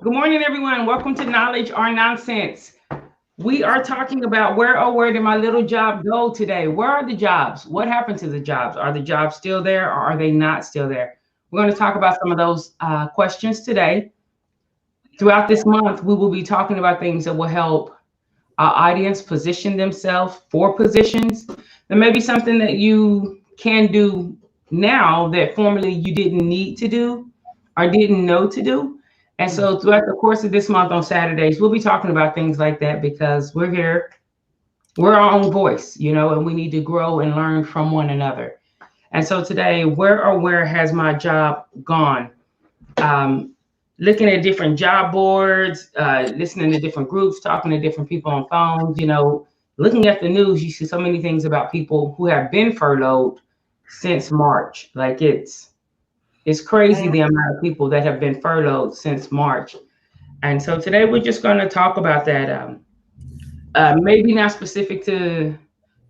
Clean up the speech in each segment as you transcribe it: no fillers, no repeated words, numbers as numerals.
Good morning, everyone. Welcome to Knowledge or Nonsense. We are talking about where did my little job go today? Where are the jobs? What happened to the jobs? Are the jobs still there or are they not still there? We're going to talk about some of those questions today. Throughout this month, we will be talking about things that will help our audience position themselves for positions. There may be something that you can do now that formerly you didn't need to do or didn't know to do. And so throughout the course of this month on Saturdays, we'll be talking about things like that because we're here, we're our own voice, and we need to grow and learn from one another. And so today, where has my job gone? Um, Looking at different job boards, listening to different groups, talking to different people on phones, looking at the news, you see so many things about people who have been furloughed since March. Like it's crazy the amount of people that have been furloughed since March. And so today we're just going to talk about that. Maybe not specific to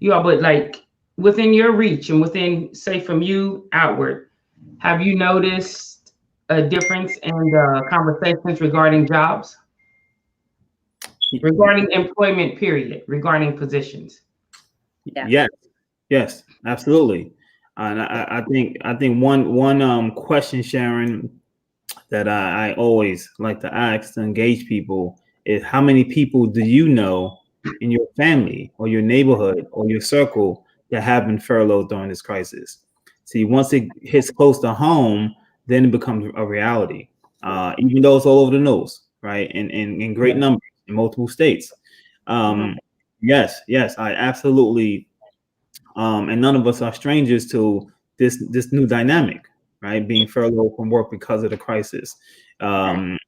you all, but like within your reach and within, say, from you outward, have you noticed a difference in the conversations regarding jobs, regarding employment, period, regarding positions? Yeah. Yes, yes, absolutely. And I think one question, Sharon, that I always like to ask to engage people is how many people do you know in your family or your neighborhood or your circle that have been furloughed during this crisis? See, once it hits close to home, then it becomes a reality. Even though it's all over the news, right? In great numbers in multiple states. Um, yes, I absolutely and none of us are strangers to this new dynamic, right? Being furloughed from work because of the crisis, um,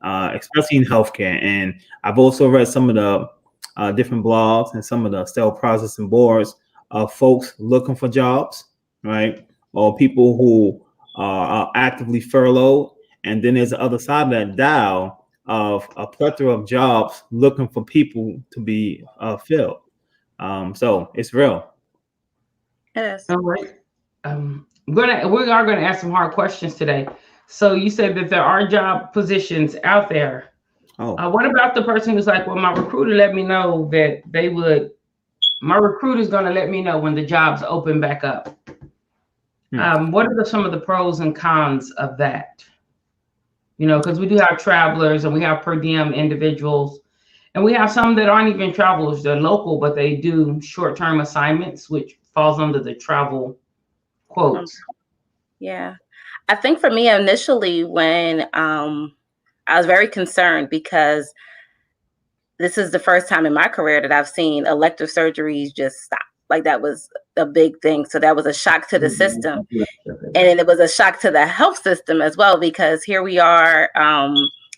especially in healthcare. And I've also read some of the different blogs and some of the sterile processing boards of folks looking for jobs, right? Or people who are actively furloughed. And then there's the other side of that dial of a plethora of jobs looking for people to be filled. So it's real. It is. All right. We are gonna ask some hard questions today. So you said that there are job positions out there. Oh, What about the person who's like, well, my recruiter let me know that they would. My recruiter's gonna let me know when the jobs open back up. hmm. What are some of the pros and cons of that? Because we do have travelers and we have per diem individuals, and we have some that aren't even travelers; they're local, but they do short-term assignments, which falls under the travel Um, quotes. yeah. I think for me initially when I was very concerned because this is the first time in my career that I've seen elective surgeries just stop. Like that was a big thing. So that was a shock to the system. And then it was a shock to the health system as well, because here we are.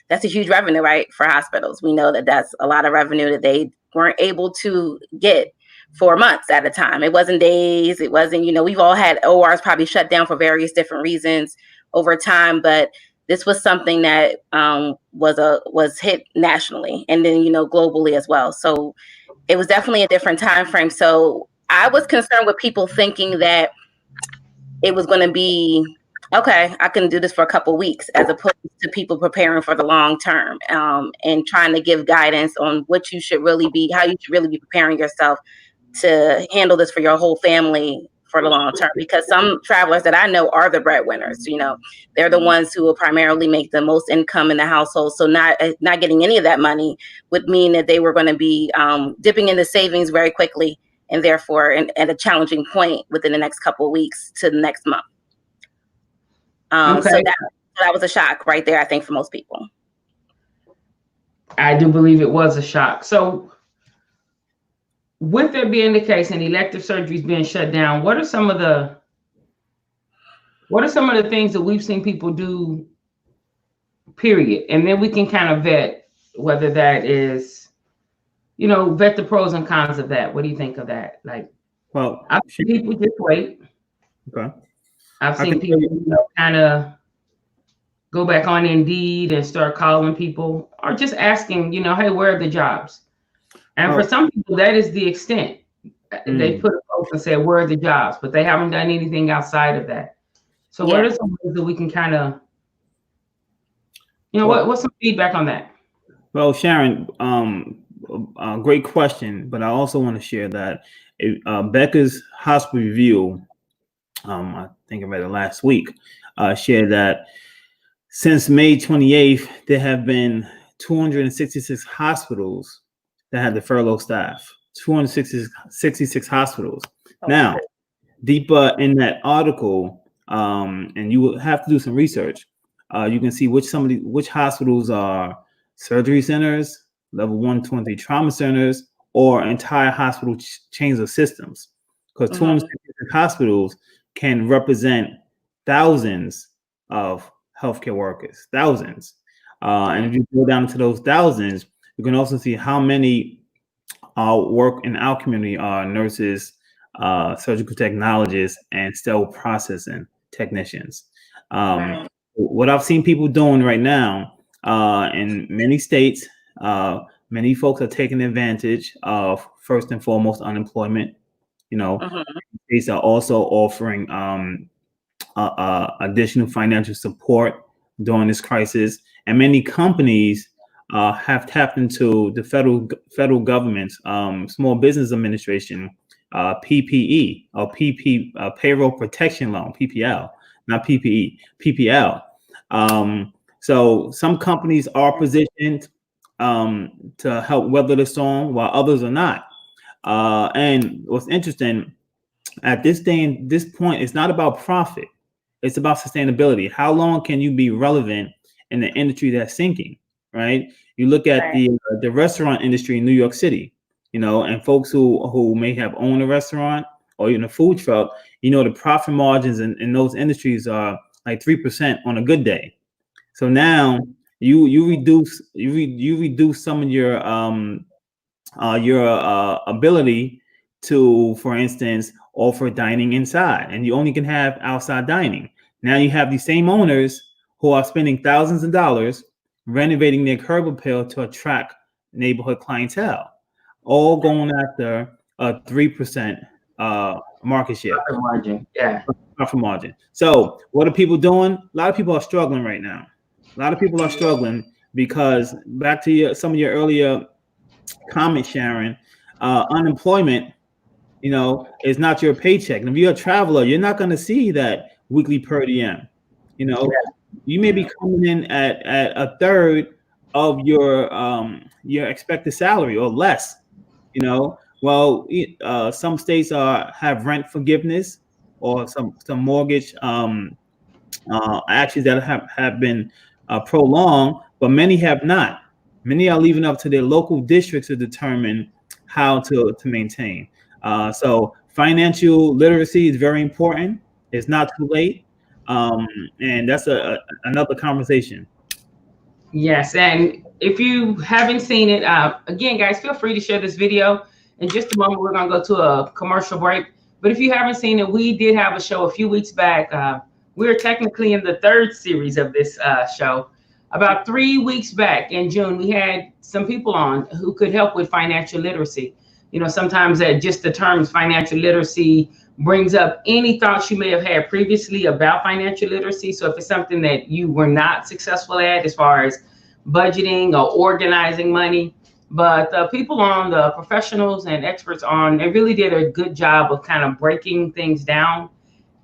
That's a huge revenue, right, for hospitals. We know that that's a lot of revenue that they weren't able to get for months at a time. It wasn't days. It wasn't, we've all had ORs probably shut down for various different reasons over time, but this was something that was hit nationally and then globally as well. So it was definitely a different time frame. So I was concerned with people thinking that it was going to be okay. I can do this for a couple of weeks, as opposed to people preparing for the long term and trying to give guidance on what you should really be, how you should really be preparing yourself to handle this for your whole family for the long term. Because some travelers that I know are the breadwinners. They're the ones who will primarily make the most income in the household. So not getting any of that money would mean that they were going to be dipping into savings very quickly, and therefore at a challenging point within the next couple of weeks to the next month. Okay, So that was a shock right there, I think, for most people. I do believe it was a shock. So, with that being the case and elective surgeries being shut down, what are some of the things that we've seen people do? Period, and then we can kind of vet whether that is, vet the pros and cons of that. What do you think of that? Like, Well, I've seen people just wait. okay. I've I can seen tell people, you. kind of go back on Indeed and start calling people or just asking, hey, where are the jobs? And for Well, some people, that is the extent. They mm, put a post and said, where are the jobs? But they haven't done anything outside of that. So what Yeah. are some ways that we can kind of What's some feedback on that? Well, Sharon, great question, but I also want to share that Becker's hospital review, I think I read it last week, shared that since May 28th, there have been 266 hospitals that had to furlough staff. 266 hospitals. Oh, Now, deeper in that article, and you will have to do some research. You can see which hospitals are surgery centers, level 1, 2, and 3 trauma centers, or entire hospital chains of systems. Because 266 hospitals can represent thousands of healthcare workers, thousands. And if you go down to those thousands, you can also see how many work in our community are nurses, surgical technologists, and sterile processing technicians. What I've seen people doing right now in many states, many folks are taking advantage of first and foremost unemployment. States are also offering additional financial support during this crisis, and many companies have tapped into the federal government's Small Business Administration PPE or Payroll Protection Loan, PPL, not PPE, PPL. So some companies are positioned to help weather the storm, while others are not. And what's interesting, at this point, it's not about profit. It's about sustainability. How long can you be relevant in the industry that's sinking, right? You look at the restaurant industry in New York City, and folks who may have owned a restaurant or even a food truck, the profit margins in those industries are like 3% on a good day. So now you reduce some of your ability to, for instance, offer dining inside, and you only can have outside dining. Now you have these same owners who are spending thousands of dollars renovating their curb appeal to attract neighborhood clientele, all going after a 3% market share. Profit margin, yeah. Profit margin. So what are people doing? A lot of people are struggling right now. A lot of people are struggling because, back to some of your earlier comments, Sharon, unemployment, is not your paycheck. And if you're a traveler, you're not going to see that weekly per diem. You may be coming in at a third of your expected salary or less. Well, some states have rent forgiveness or some mortgage actions that have been prolonged, but many have not. Many are leaving up to their local districts to determine how to maintain. So financial literacy is very important. It's not too late, and that's another conversation. Yes, and if you haven't seen it, again, guys, feel free to share this video. In just a moment, we're going to go to a commercial break. But if you haven't seen it, we did have a show a few weeks back. We're technically in the third series of this show. About 3 weeks back in June, we had some people on who could help with financial literacy. Sometimes that just the terms financial literacy brings up any thoughts you may have had previously about financial literacy. So if it's something that you were not successful at as far as budgeting or organizing money, but the people on, the professionals and experts on, they really did a good job of kind of breaking things down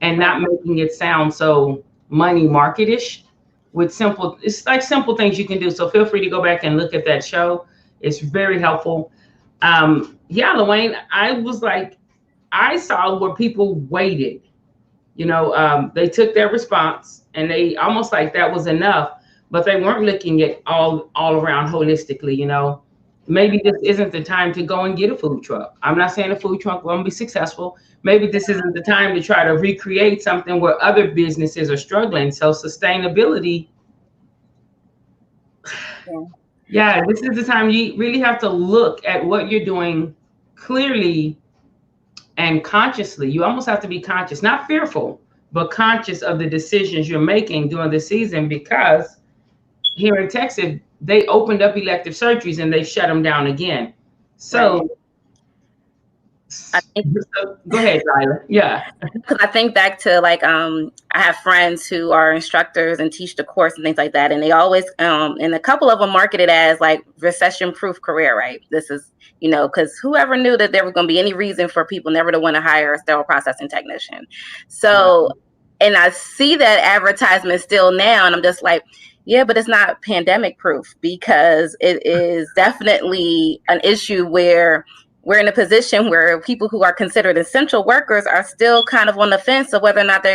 and not making it sound so money marketish with it's like simple things you can do. So feel free to go back and look at that show. It's very helpful. Yeah, Lorraine, I saw where people waited. They took their response and they almost like that was enough, but they weren't looking at all around holistically. Maybe this isn't the time to go and get a food truck. I'm not saying a food truck won't be successful. Maybe this isn't the time to try to recreate something where other businesses are struggling. So sustainability, yeah, this is the time you really have to look at what you're doing clearly and consciously. You almost have to be conscious, not fearful, but conscious of the decisions you're making during the season, because here in Texas, they opened up elective surgeries and they shut them down again. So I think Go ahead, Ryla. Yeah. because I think back to like I have friends who are instructors and teach the course and things like that, and they always and a couple of them market it as like recession-proof career, right? This is because whoever knew that there was going to be any reason for people never to want to hire a sterile processing technician. So, and I see that advertisement still now, and I'm just like, yeah, but it's not pandemic proof, because it is definitely an issue where we're in a position where people who are considered essential workers are still kind of on the fence of whether or not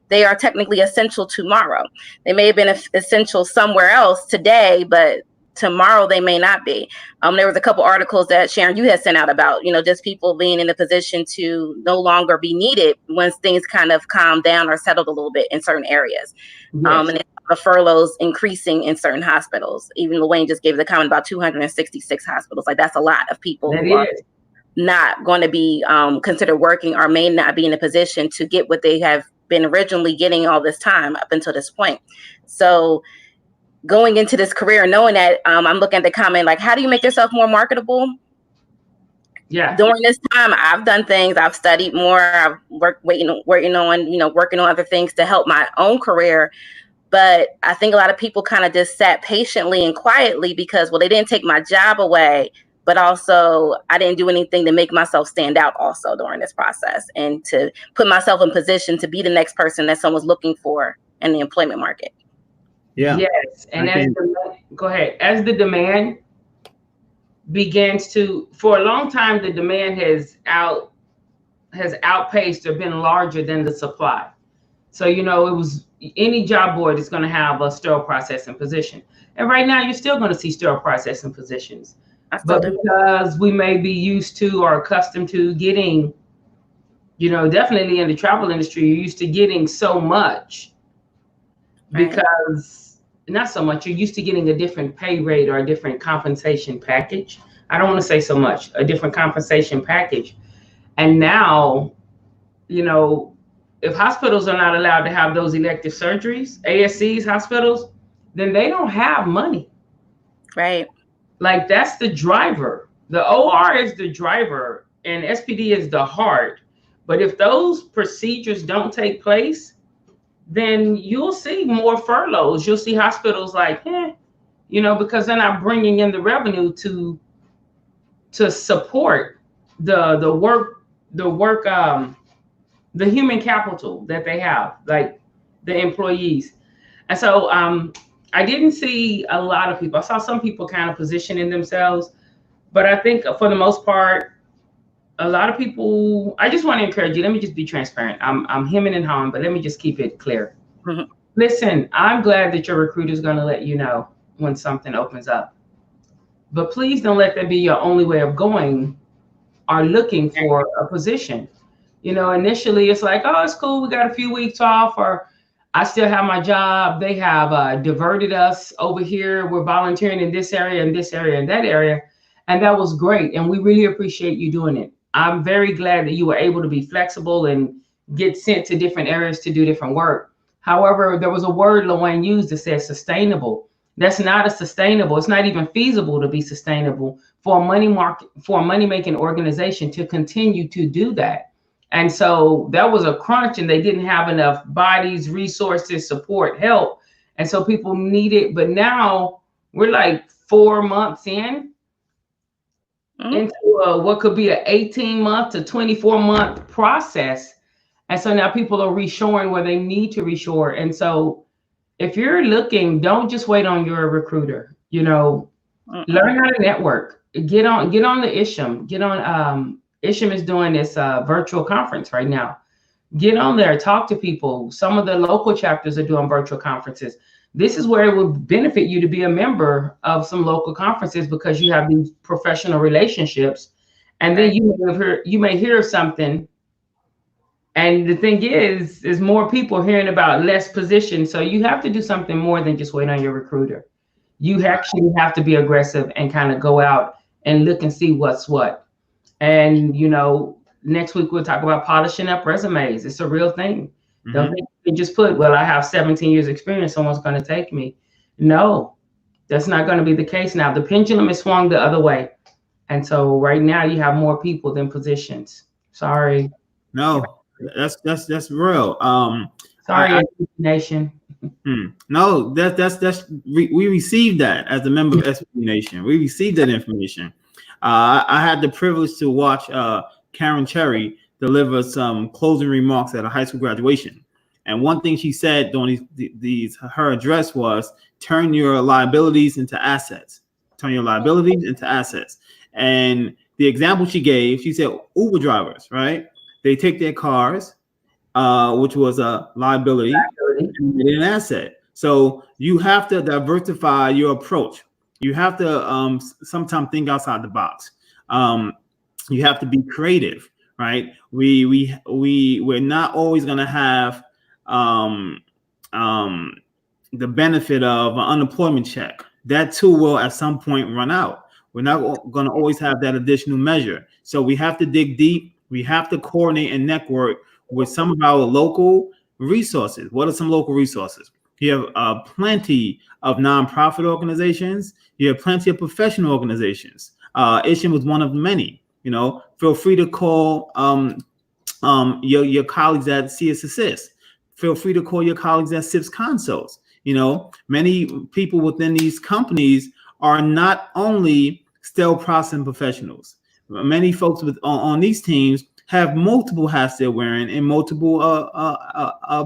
they are technically essential tomorrow. They may have been essential somewhere else today, but tomorrow they may not be. There was a couple articles that Sharon, you had sent out about, just people being in a position to no longer be needed once things kind of calm down or settled a little bit in certain areas. Yes. And the furloughs increasing in certain hospitals. Even Luane just gave the comment about 266 hospitals. Like, that's a lot of people who are not going to be considered working or may not be in a position to get what they have been originally getting all this time up until this point. So going into this career, knowing that, I'm looking at the comment, like, how do you make yourself more marketable? Yeah. During this time, I've done things. I've studied more. I've working on other things to help my own career. But I think a lot of people kind of just sat patiently and quietly because, well, they didn't take my job away, but also I didn't do anything to make myself stand out also during this process and to put myself in position to be the next person that someone's looking for in the employment market. Yeah. Yes. And go ahead. As the demand begins to, for a long time, the demand has outpaced or been larger than the supply. So, it was any job board is going to have a sterile processing position. And right now you're still going to see sterile processing positions. But because we may be used to or accustomed to getting, definitely in the travel industry, you're used to getting so much, because not so much, you're used to getting a different pay rate or a different compensation package. I don't want to say so much, a different compensation package. And now, if hospitals are not allowed to have those elective surgeries, ASCs, hospitals, then they don't have money. Right. Like, that's the driver. The OR is the driver and SPD is the heart. But if those procedures don't take place, then you'll see more furloughs. You'll see hospitals like, because they're not bringing in the revenue to support the work, the human capital that they have, like the employees. And so I didn't see a lot of people. I saw some people kind of positioning themselves, but I think for the most part, a lot of people, I just want to encourage you. Let me just be transparent. I'm hemming and hawing, but let me just keep it clear. Mm-hmm. Listen, I'm glad that your recruiter is going to let you know when something opens up, but please don't let that be your only way of going or looking for a position. Initially it's like, oh, it's cool, we got a few weeks off, or I still have my job. They have diverted us over here. We're volunteering in this area and this area and that area. And that was great. And we really appreciate you doing it. I'm very glad that you were able to be flexible and get sent to different areas to do different work. However, there was a word Luane used that said sustainable. That's not sustainable. It's not even feasible to be sustainable for a money-making organization to continue to do that. And so that was a crunch, and they didn't have enough bodies, resources, support, help. And so people needed, but now we're like 4 months into what could be an 18-month to 24-month process. And so now people are reshoring where they need to reshore. And so if you're looking, don't just wait on your recruiter, learn how to network, get on the ISHM, ISHM is doing this virtual conference right now. Get on there, talk to people. Some of the local chapters are doing virtual conferences. This is where it would benefit you to be a member of some local conferences, because you have these professional relationships. And then you may hear something. And the thing is more people hearing about less positions. So you have to do something more than just wait on your recruiter. You actually have to be aggressive and kind of go out and look and see what's what. And, next week we'll talk about polishing up resumes. It's a real thing. Mm-hmm. Don't think you can just put, well, I have 17 years experience, someone's going to take me. No, that's not going to be the case now. The pendulum is swung the other way. And so right now you have more people than positions. Sorry. No, that's real. Sorry, I SBD Nation. no, we received that as a member of SBD Nation. We received that information. I had the privilege to watch Karen Cherry deliver some closing remarks at a high school graduation, and one thing she said during these her address was, "Turn your liabilities into assets. Turn your liabilities into assets." And the example she gave, she said, Uber drivers, right? They take their cars, which was a liability, and made it an asset. So you have to diversify your approach. You have to sometimes think outside the box. You have to be creative, right? We're not always going to have um, um, the benefit of an unemployment check. That too will at some point run out. We're not going to always have that additional measure. So we have to dig deep. We have to coordinate and network with some of our local resources. What are some local resources? You have plenty of nonprofit organizations. You have plenty of professional organizations. Isham was one of many. You know, feel free to call your colleagues at CS Assist. Feel free to call your colleagues at SIPS Consults. You know, many people within these companies are not only sterile processing professionals. Many folks on these teams have multiple hats they're wearing in multiple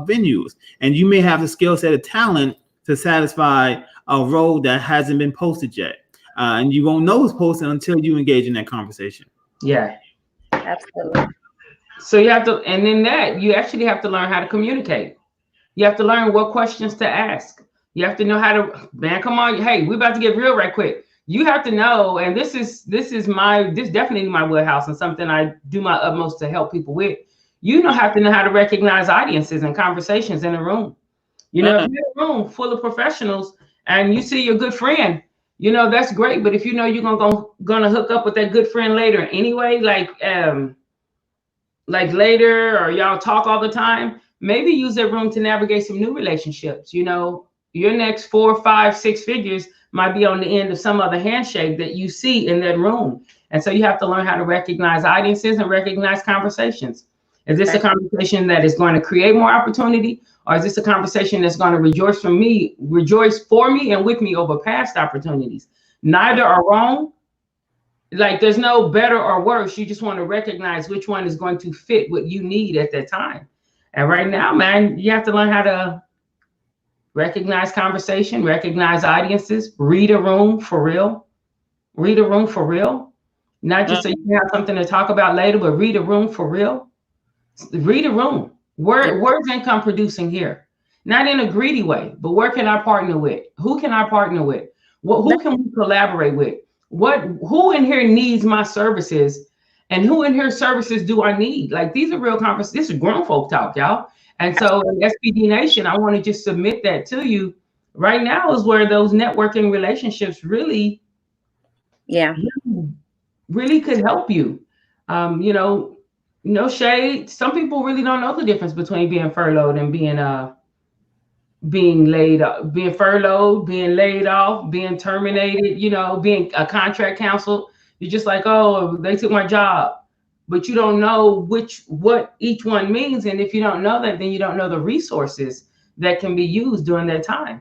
venues, and you may have the skill set of talent to satisfy a role that hasn't been posted yet, and you won't know it's posted until you engage in that conversation. Yeah, absolutely. So you have to, and in that you actually have to learn how to communicate. You have to learn what questions to ask. You have to know how to, man, come on. Hey, we're about to get real right quick. You have to know, and this definitely my wheelhouse and something I do my utmost to help people with. You have to know how to recognize audiences and conversations in a room. If you're in a room full of professionals and you see your good friend, that's great. But if you're gonna hook up with that good friend later anyway, like later, or y'all talk all the time, maybe use that room to navigate some new relationships. Your next 4, 5, 6 figures might be on the end of some other handshake that you see in that room. And so you have to learn how to recognize audiences and recognize conversations. Is this a conversation that is going to create more opportunity, or is this a conversation that's going to rejoice for me and with me over past opportunities? Neither are wrong. Like, there's no better or worse. You just want to recognize which one is going to fit what you need at that time. And right now, man, you have to learn how to recognize conversation, recognize audiences, read a room for real. Read a room for real. Not just so you can have something to talk about later, but read a room for real. Read a room. Where's income producing here? Not in a greedy way, but where can I partner with? Who can I partner with? Who can we collaborate with? Who in here needs my services, and who in here services do I need? Like, these are real conversations. This is grown folk talk, y'all. And so in SBD Nation, I want to just submit that to you. Right now is where those networking relationships really could help you. No shade. Some people really don't know the difference between being furloughed and being laid off, being furloughed, being laid off, being terminated, being a contract canceled. You're just like, oh, they took my job, but you don't know what each one means. And if you don't know that, then you don't know the resources that can be used during that time.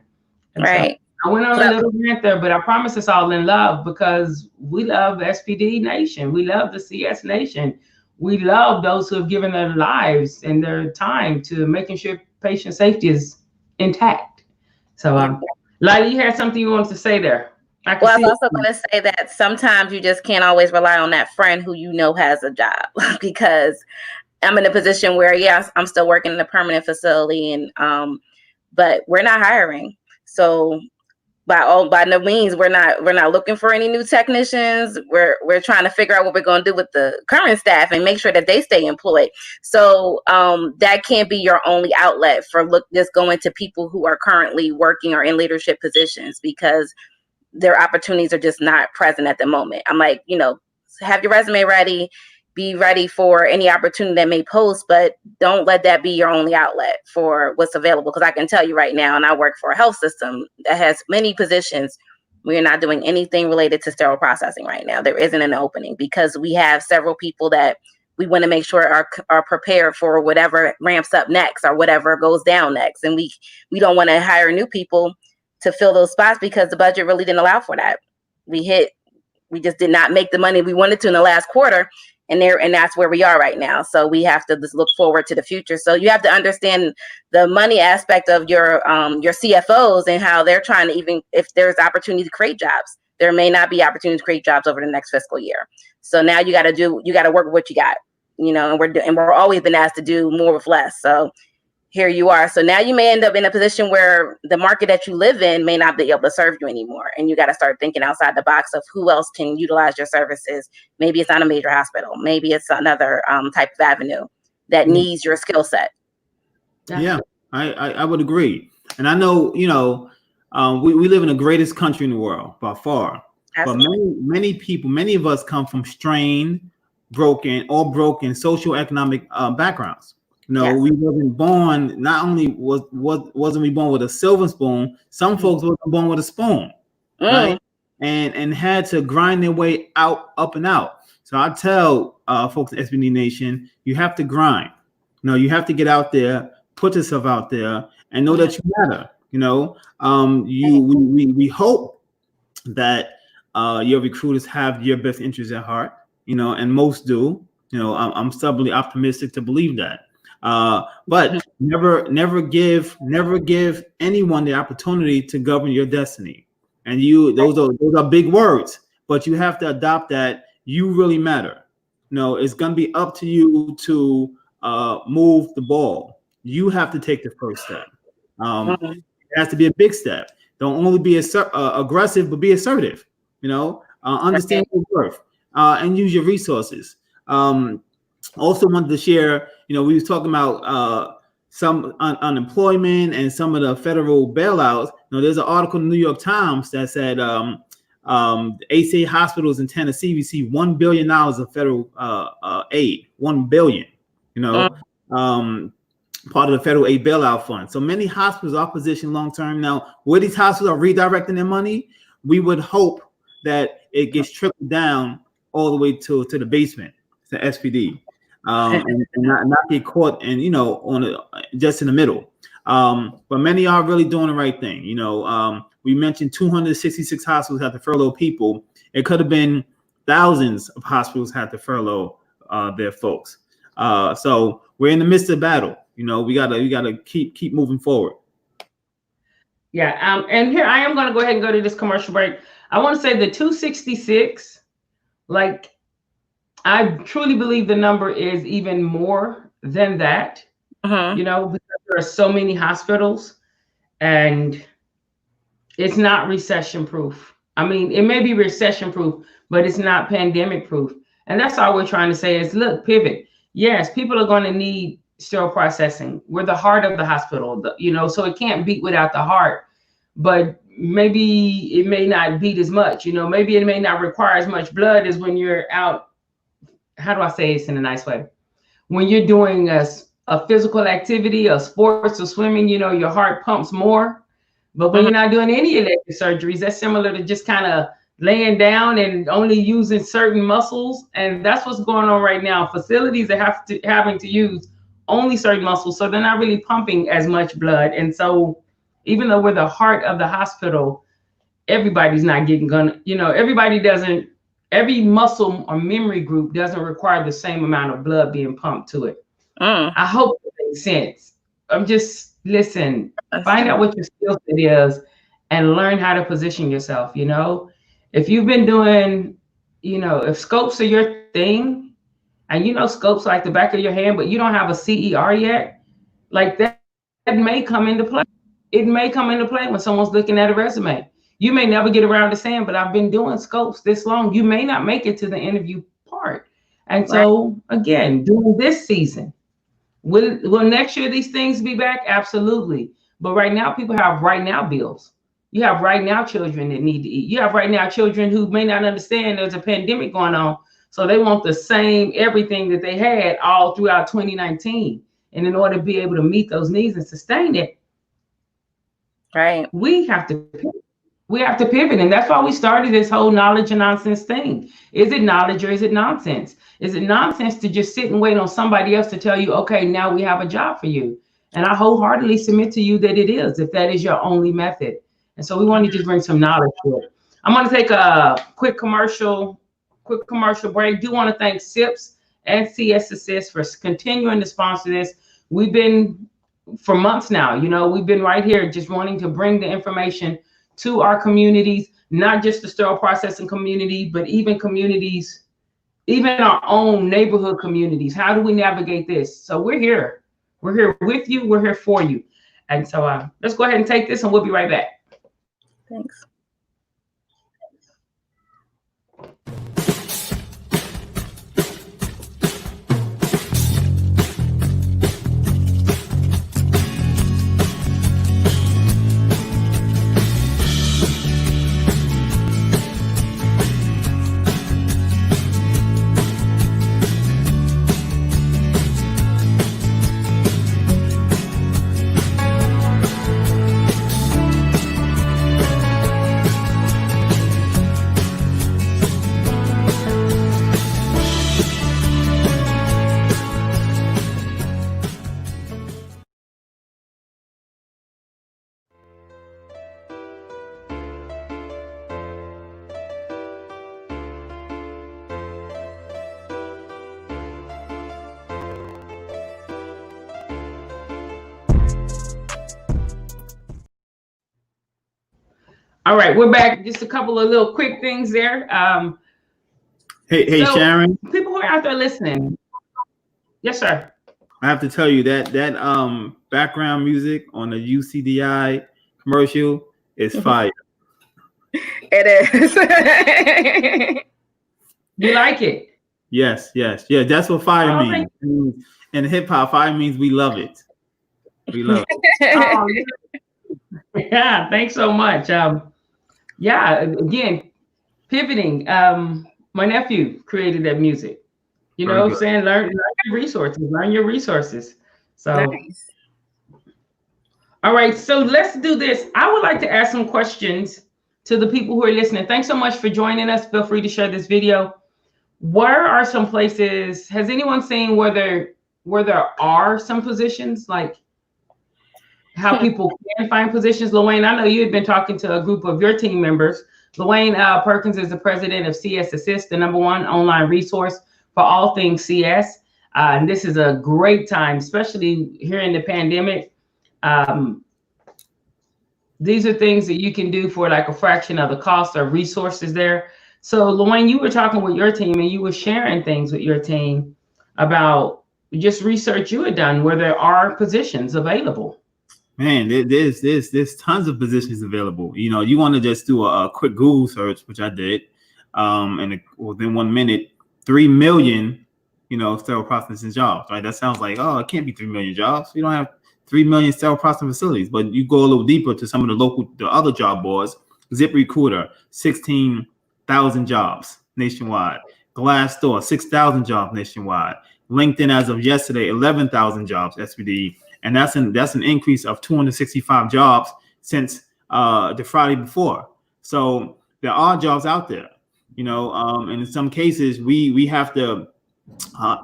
And right. So I went on a little rant there, but I promise it's all in love, because we love SPD Nation. We love the CS Nation. We love those who have given their lives and their time to making sure patient safety is intact. So, Lila, you had something you wanted to say there. I was also going to say that sometimes you just can't always rely on that friend who has a job, because I'm in a position where, yes, I'm still working in a permanent facility, and but we're not hiring. So by no means, we're not looking for any new technicians. We're trying to figure out what we're going to do with the current staff and make sure that they stay employed. So that can't be your only outlet for just going to people who are currently working or in leadership positions, because their opportunities are just not present at the moment. I'm like, have your resume ready, be ready for any opportunity that may post, but don't let that be your only outlet for what's available. Because I can tell you right now, and I work for a health system that has many positions, We are not doing anything related to sterile processing right now. There isn't an opening because we have several people that we want to make sure are prepared for whatever ramps up next or whatever goes down next. And we don't want to hire new people to fill those spots because the budget really didn't allow for that. We just did not make the money we wanted to in the last quarter. And that's where we are right now. So we have to just look forward to the future. So you have to understand the money aspect of your CFOs and how they're trying to, even if there's opportunity to create jobs, there may not be opportunity to create jobs over the next fiscal year. So now you got to work with what you got, and we're always been asked to do more with less. So here you are. So now you may end up in a position where the market that you live in may not be able to serve you anymore. And you got to start thinking outside the box of who else can utilize your services. Maybe it's not a major hospital. Maybe it's another type of avenue that needs your skill set. Yeah, I would agree. And I know, we live in the greatest country in the world by far. Absolutely. But many people, many of us come from strained, broken socioeconomic backgrounds. Yes. We wasn't born. Not only wasn't we born with a silver spoon, some folks wasn't born with a spoon, right? And had to grind their way up and out. So I tell folks in SBD Nation, you have to grind. You have to get out there, put yourself out there, and know that you matter. We hope that your recruiters have your best interests at heart. And most do. I'm stubbornly optimistic to believe that. But never give anyone the opportunity to govern your destiny. And those are big words, but you have to adopt that you really matter. It's going to be up to you to move the ball. You have to take the first step. It has to be a big step. Don't only be aggressive, but be assertive. Understand your worth and use your resources. Also wanted to share, we was talking about some unemployment and some of the federal bailouts. There's an article in the New York Times that said ACA hospitals in Tennessee receive $1 billion of federal aid. $1 billion, part of the federal aid bailout fund. So many hospitals are positioned long term. Now, where these hospitals are redirecting their money, we would hope that it gets trickled down all the way to the basement, to SPD. And not get caught and just in the middle. But many are really doing the right thing. We mentioned 266 hospitals had to furlough people. It could have been thousands of hospitals had to furlough their folks. So we're in the midst of battle. We gotta keep moving forward. Yeah. And here I am going to go ahead and go to this commercial break. I want to say the 266, I truly believe the number is even more than that, because there are so many hospitals and it's not recession proof. I mean, it may be recession proof, but it's not pandemic proof. And that's all we're trying to say is, look, pivot. Yes, people are going to need sterile processing. We're the heart of the hospital, so it can't beat without the heart. But maybe it may not beat as much, maybe it may not require as much blood as when you're out. How do I say this in a nice way? When you're doing a physical activity, a sports or swimming, your heart pumps more. But when you're not doing any elective surgeries, that's similar to just kind of laying down and only using certain muscles. And that's what's going on right now. Facilities are having to use only certain muscles, so they're not really pumping as much blood. And so even though we're the heart of the hospital, everybody's not getting every muscle or memory group doesn't require the same amount of blood being pumped to it. I hope it makes sense. Listen, find out what your skill set is and learn how to position yourself. If you've been doing, if scopes are your thing and scopes like the back of your hand, but you don't have a CER yet, that may come into play. It may come into play when someone's looking at a resume. You may never get around to saying, but I've been doing scopes this long. You may not make it to the interview part. And so, again, during this season, will next year these things be back? Absolutely. But right now, people have right now bills. You have right now children that need to eat. You have right now children who may not understand there's a pandemic going on. So they want the same everything that they had all throughout 2019. And in order to be able to meet those needs and sustain it, right, we have to pick. We have to pivot. And that's why we started this whole knowledge and nonsense thing. Is it knowledge or is it nonsense? Is it nonsense to just sit and wait on somebody else to tell you, okay, now we have a job for you? And I wholeheartedly submit to you that it is, if that is your only method. And so we want to just bring some knowledge to it. I'm going to take a quick commercial break. Do want to thank SIPS and CS Assist for continuing to sponsor this. We've been, for months now, we've been right here just wanting to bring the information to our communities, not just the sterile processing community, but even communities, even our own neighborhood communities. How do we navigate this? So we're here. We're here with you. We're here for you. And so let's go ahead and take this and we'll be right back. Thanks. All right, we're back. Just a couple of little quick things there. Hey, so Sharon. People who are out there listening. Yes, sir. I have to tell you that background music on the UCDI commercial is fire. It is. You like it? Yes. That's what fire means. In hip hop, fire means we love it. We love it. Yeah, thanks so much. Yeah, again, pivoting. My nephew created that music. You know what I'm saying? Learn your resources. So, nice. All right, so let's do this. I would like to ask some questions to the people who are listening. Thanks so much for joining us. Feel free to share this video. Where are some places? Has anyone seen where there are some positions, like how people can find positions? LaWayne, I know you had been talking to a group of your team members. LaWayne Perkins is the president of CS Assist, the #1 online resource for all things CS. And this is a great time, especially here in the pandemic. These are things that you can do for like a fraction of the cost of resources there. So LaWayne, you were talking with your team and you were sharing things with your team about just research you had done where there are positions available. Man, there's tons of positions available. You want to just do a quick Google search, which I did, and within 1 minute, 3 million, sterile processing jobs. Right? That sounds like, it can't be 3 million jobs. We don't have 3 million sterile processing facilities. But you go a little deeper to some of the other job boards. ZipRecruiter, 16,000 jobs nationwide. Glassdoor, 6,000 jobs nationwide. LinkedIn, as of yesterday, 11,000 jobs SPD. And that's an increase of 265 jobs since the Friday before. So there are jobs out there, and in some cases we have to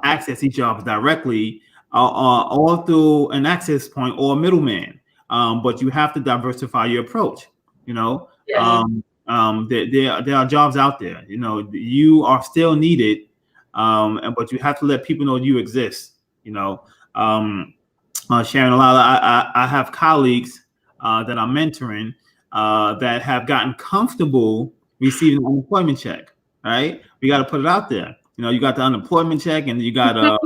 access these jobs directly or through an access point or a middleman. But you have to diversify your approach. Yeah. There are jobs out there. You are still needed, but you have to let people know you exist. Sharon, I have colleagues that I'm mentoring that have gotten comfortable receiving an unemployment check. Right? We got to put it out there. You got the unemployment check, and you got an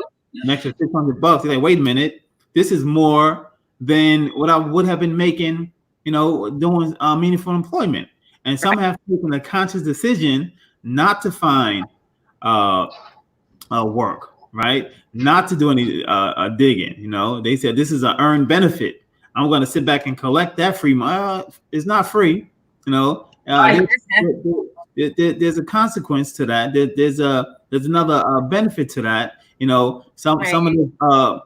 extra $600. You're like, wait a minute, this is more than what I would have been making. Doing meaningful employment, and some have taken a conscious decision not to find work. Right, not to do any digging. They said this is an earned benefit. I'm going to sit back and collect that free money. It's not free. There's a consequence to that. There's another benefit to that. Some of the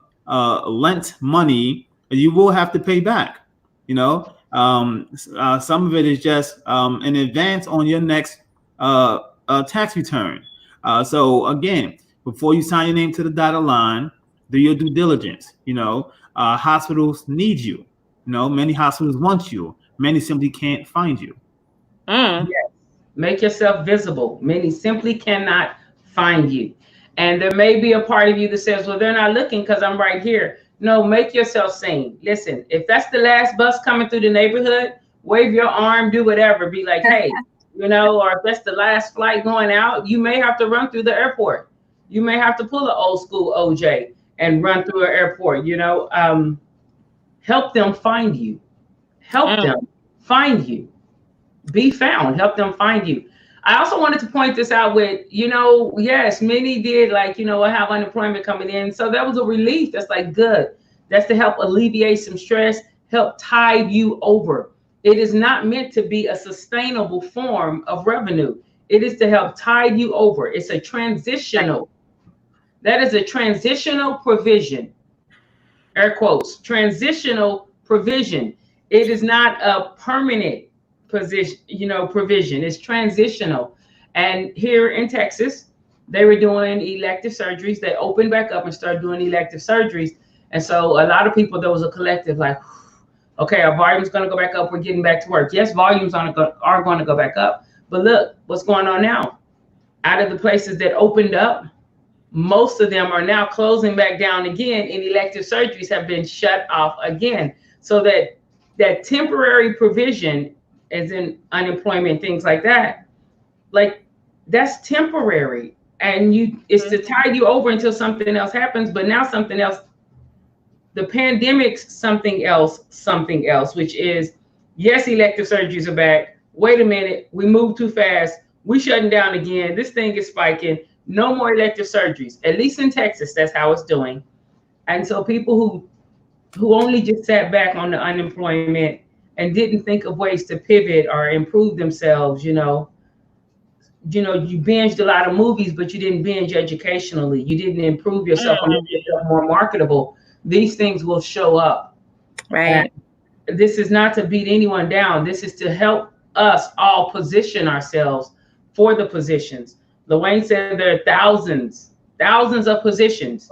lent money you will have to pay back. Some of it is just an advance on your next tax return. So again, before you sign your name to the dotted line, do your due diligence. Hospitals need you. Many hospitals want you. Many simply can't find you. Yes. Make yourself visible. Many simply cannot find you. And there may be a part of you that says, well, they're not looking because I'm right here. No, make yourself seen. Listen, if that's the last bus coming through the neighborhood, wave your arm, do whatever. Be like, hey, or if that's the last flight going out, you may have to run through the airport. You may have to pull an old school OJ and run through an airport. Help them find you. Help them find you. Be found. Help them find you. I also wanted to point this out with, yes, many did have unemployment coming in. So that was a relief. That's good. That's to help alleviate some stress, help tide you over. It is not meant to be a sustainable form of revenue. It is to help tide you over. It's a transitional. That is a transitional provision. Air quotes, transitional provision. It is not a permanent provision. It's transitional. And here in Texas, they were doing elective surgeries. They opened back up and started doing elective surgeries. And so a lot of people, there was a collective like, okay, our volume's going to go back up. We're getting back to work. Yes, volumes are going to go back up. But look, what's going on now? Out of the places that opened up, most of them are now closing back down again, and elective surgeries have been shut off again. So that temporary provision, as in unemployment, things like that, that's temporary, and it's to tide you over until something else happens. But now something else, the pandemic's something else, which is, yes, elective surgeries are back. Wait a minute, we moved too fast. We shutting down again. This thing is spiking. No more elective surgeries. At least in Texas, that's how it's doing. And so people who only just sat back on the unemployment and didn't think of ways to pivot or improve themselves, you binged a lot of movies, but you didn't binge educationally. You didn't improve yourself or make yourself more marketable. These things will show up. Right. And this is not to beat anyone down. This is to help us all position ourselves for the positions. LaWayne said there are thousands of positions,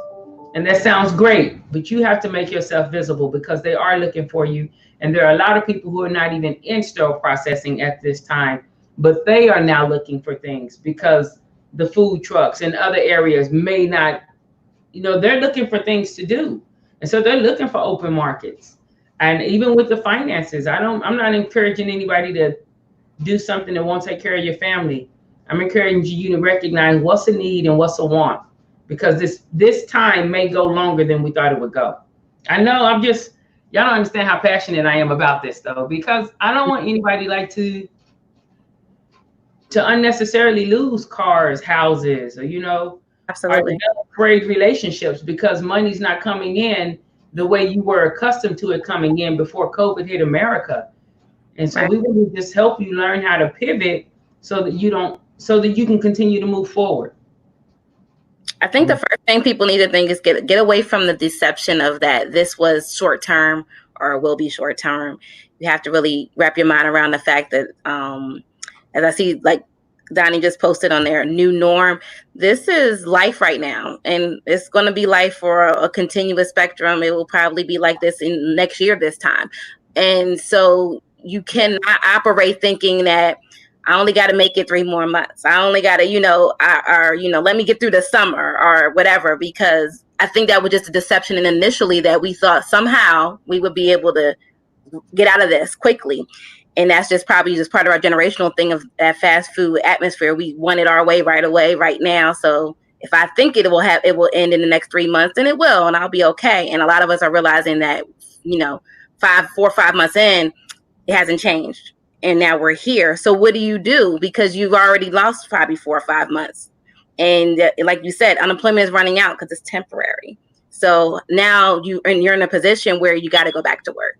and that sounds great, but you have to make yourself visible because they are looking for you. And there are a lot of people who are not even in sterile processing at this time, but they are now looking for things because the food trucks and other areas may not, they're looking for things to do. And so they're looking for open markets. And even with the finances, I'm not encouraging anybody to do something that won't take care of your family. I'm encouraging you to recognize what's a need and what's a want, because this time may go longer than we thought it would go. I know y'all don't understand how passionate I am about this though, because I don't want anybody to unnecessarily lose cars, houses, or absolutely, or trade relationships because money's not coming in the way you were accustomed to it coming in before COVID hit America. And so we want to just help you learn how to pivot so that you can continue to move forward. I think the first thing people need to think is get away from the deception of that this was short term or will be short term. You have to really wrap your mind around the fact that, as I see, like Donnie just posted on their new norm, this is life right now, and it's going to be life for a continuous spectrum. It will probably be like this in next year this time, and so you cannot operate thinking that I only got to make it 3 more months. I only got to, let me get through the summer or whatever, because I think that was just a deception. And initially that we thought somehow we would be able to get out of this quickly. And that's just probably just part of our generational thing of that fast food atmosphere. We want it our way, right now. So if I think it will end in the next 3 months, then it will, and I'll be okay. And a lot of us are realizing that, 4 or 5 months in, it hasn't changed. And now we're here. So what do you do? Because you've already lost probably 4 or 5 months. And like you said, unemployment is running out because it's temporary. So now you're in a position where you got to go back to work.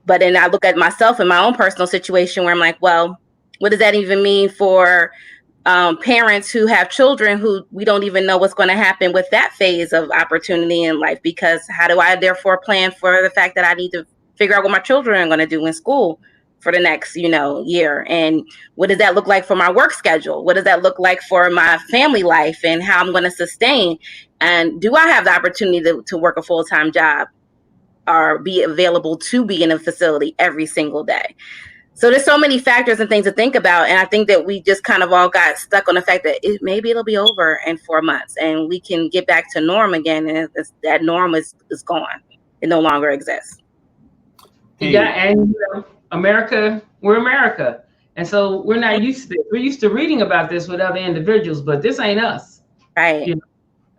But then I look at myself in my own personal situation where I'm like, well, what does that even mean for parents who have children who we don't even know what's going to happen with that phase of opportunity in life? Because how do I therefore plan for the fact that I need to figure out what my children are going to do in school for the next, year. And what does that look like for my work schedule? What does that look like for my family life and how I'm going to sustain? And do I have the opportunity to work a full-time job or be available to be in a facility every single day? So there's so many factors and things to think about. And I think that we just kind of all got stuck on the fact that maybe it'll be over in 4 months and we can get back to norm again. And that norm is gone. It no longer exists. Hey. Yeah, and America, we're America. And so we're not used to this. We're used to reading about this with other individuals, but this ain't us. Right.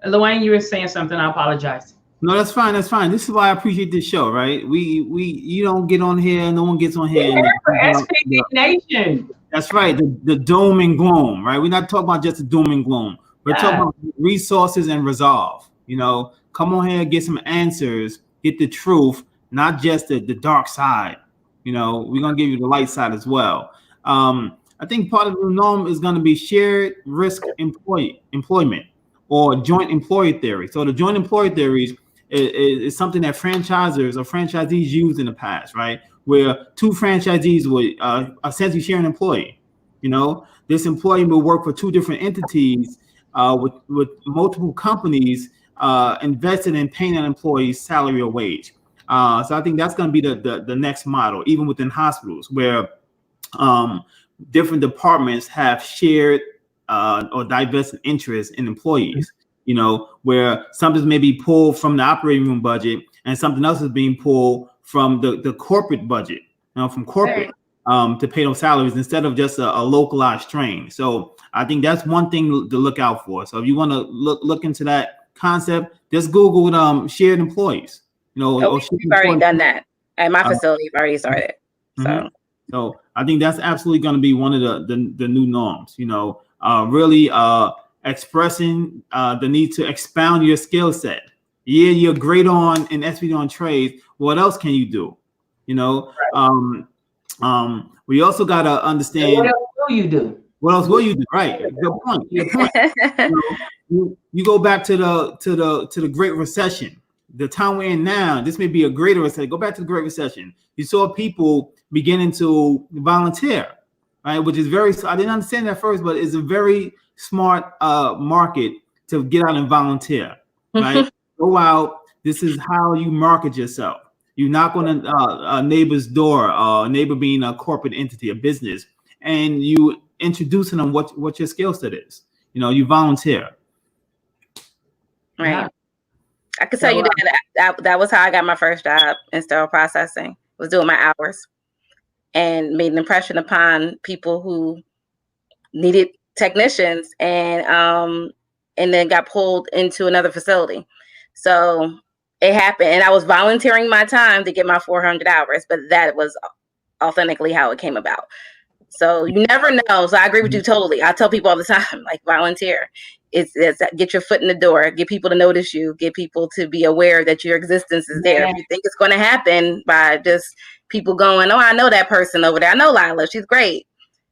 Luane, you were saying something. I apologize. No, that's fine. That's fine. This is why I appreciate this show, right? You don't get on here. No one gets on here. For SPD Nation. That's right. The doom and gloom, right? We're not talking about just the doom and gloom. We're talking about resources and resolve. Come on here, get some answers, get the truth, not just the dark side. We're gonna give you the light side as well. I think part of the norm is going to be shared risk employment or joint employer theory. So the joint employer theories is something that franchisors or franchisees used in the past, right? Where two franchisees would essentially share an employee. This employee will work for two different entities with multiple companies invested in paying an employee's salary or wage. So I think that's going to be the next model, even within hospitals, where different departments have shared or divested interest in employees. Where something may be pulled from the operating room budget and something else is being pulled from the corporate budget, from corporate to pay those salaries instead of just a localized strain. So I think that's one thing to look out for. So if you want to look into that concept, just Google shared employees. We've already done that at my facility. We've already started. So I think that's absolutely going to be one of the new norms. Really expressing the need to expound your skill set. Yeah, you're great in SPD on trades. What else can you do? We also got to understand. What else will you do? What else will you do? Right. Good point. You go back to the Great Recession. The time we're in now, this may be a greater recession. Go back to the Great Recession. You saw people beginning to volunteer, right? Which is I didn't understand that first, but it's a very smart market to get out and volunteer, right? Go out. This is how you market yourself. You knock on a neighbor's door, a neighbor being a corporate entity, a business, and you introducing them what your skill set is. You volunteer. Right. Yeah. I could tell you that was how I got my first job in sterile processing. Was doing my hours and made an impression upon people who needed technicians and then got pulled into another facility. So it happened, and I was volunteering my time to get my 400 hours, but that was authentically how it came about. So you never know. So I agree with you totally. I tell people all the time, like, volunteer. It's get your foot in the door, get people to notice you, get people to be aware that your existence is there. If you think it's going to happen by just people going, oh, I know that person over there. I know Lila, she's great.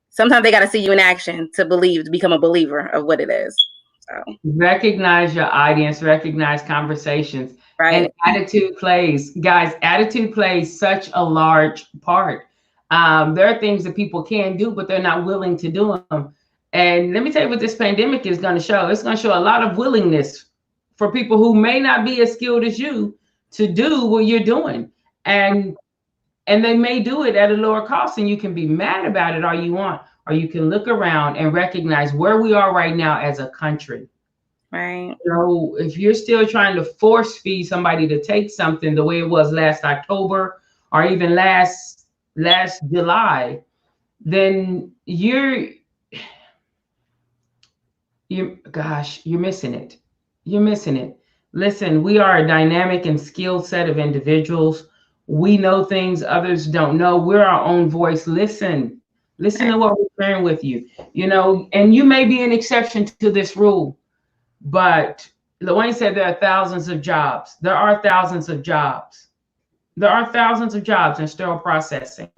Sometimes they got to see you in action to become a believer of what it is. So recognize your audience, recognize conversations, right? And attitude plays, guys. Attitude plays such a large part. There are things that people can do, but they're not willing to do them. And let me tell you what this pandemic is going to show. It's going to show a lot of willingness for people who may not be as skilled as you to do what you're doing. And they may do it at a lower cost, and you can be mad about it all you want, or you can look around and recognize where we are right now as a country. Right. So if you're still trying to force feed somebody to take something the way it was last October or even last July, then you're missing it. You're missing it. Listen, we are a dynamic and skilled set of individuals. We know things others don't know. We're our own voice. Listen to what we're sharing with you, and you may be an exception to this rule, but Luane said there are thousands of jobs. There are thousands of jobs. There are thousands of jobs in sterile processing.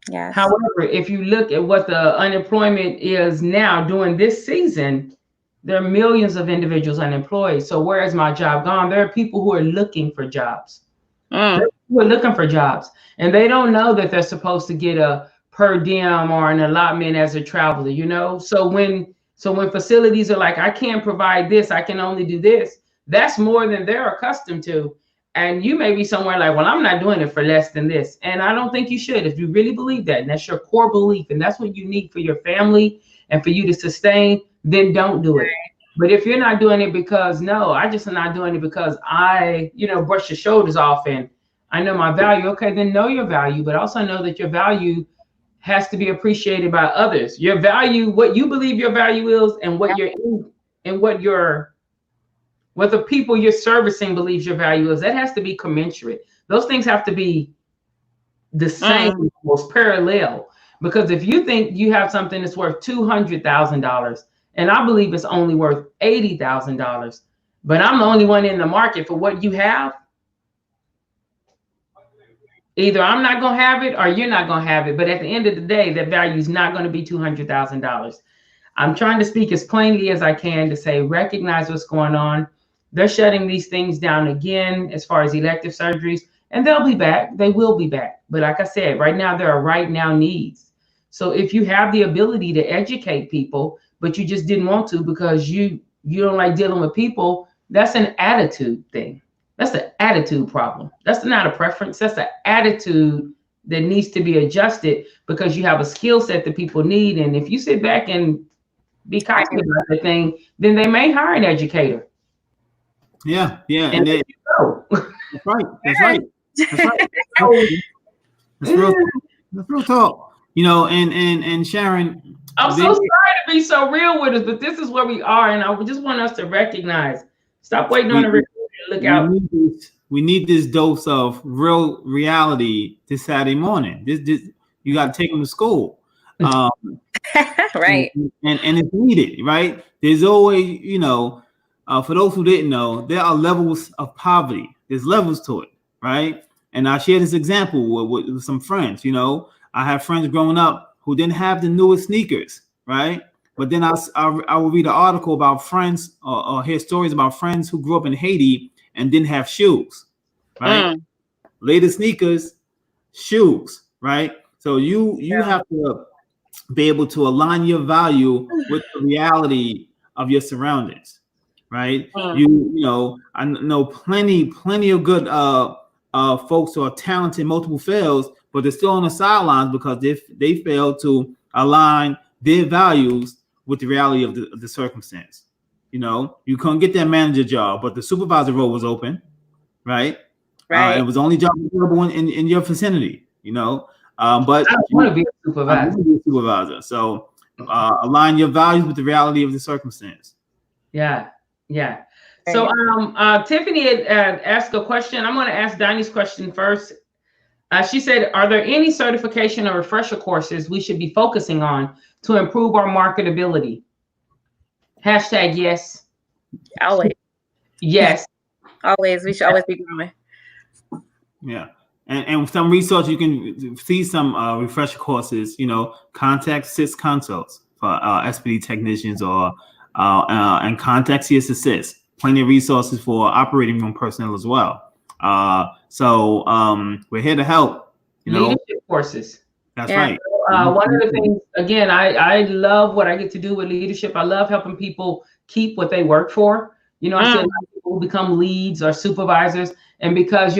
Yes. However, if you look at what the unemployment is now during this season, there are millions of individuals unemployed. So where is my job gone? There are people who are looking for jobs. We're looking for jobs, and they don't know that they're supposed to get a per diem or an allotment as a traveler, you know? So when facilities are like, I can't provide this, I can only do this, that's more than they're accustomed to. And you may be somewhere like, well, I'm not doing it for less than this. And I don't think you should. If you really believe that, and that's your core belief, and that's what you need for your family and for you to sustain, then don't do it. But if you're not doing it because, no, I just am not doing it because I, brush your shoulders off and I know my value. Okay, then know your value, but also know that your value has to be appreciated by others. Your value, what you believe your value is, and what you're in, and what the people you're servicing believes your value is, that has to be commensurate. Those things have to be the same, almost parallel. Because if you think you have something that's worth $200,000, and I believe it's only worth $80,000, but I'm the only one in the market for what you have, either I'm not going to have it or you're not going to have it. But at the end of the day, that value is not going to be $200,000. I'm trying to speak as plainly as I can to say, recognize what's going on. They're shutting these things down again as far as elective surgeries, and they'll be back. They will be back. But like I said, right now, there are right now needs. So if you have the ability to educate people, but you just didn't want to because you don't like dealing with people, that's an attitude thing. That's an attitude problem. That's not a preference. That's an attitude that needs to be adjusted because you have a skill set that people need. And if you sit back and be cocky about the thing, then they may hire an educator. Yeah. And there you go. That's right. That's real talk. And Sharon, I'm so sorry to be so real with us, but this is where we are, and I just want us to recognize. Stop waiting on the recording. Look out. We need this dose of real reality this Saturday morning. This you got to take them to school. Right. And it's needed, right? There's always, for those who didn't know, there are levels of poverty. There's levels to it, right? And I share this example with some friends. I have friends growing up who didn't have the newest sneakers, right? But then I will read an article about friends or hear stories about friends who grew up in Haiti and didn't have shoes, right? Later sneakers, shoes, right? So you have to be able to align your value with the reality of your surroundings, right? I know plenty of good folks who are talented in multiple fields, but they're still on the sidelines because they fail to align their values with the reality of the circumstance. You couldn't get that manager job, but the supervisor role was open, right? It was the only job available in your vicinity, but I want to be a supervisor. So align your values with the reality of the circumstance. Yeah. So Tiffany had asked a question. I'm going to ask Donnie's question first. She said, are there any certification or refresher courses we should be focusing on to improve our marketability? Hashtag yes. Always. Yes. Always. We should always be growing. Yeah. And with some research, you can see some refresher courses, contact SIS consults for SPD technicians or and contact CS Assist. Plenty of resources for operating room personnel as well. So we're here to help. Leadership courses. That's right. One of the things, again, I love what I get to do with leadership. I love helping people keep what they work for. I see a lot of people who become leads or supervisors, and because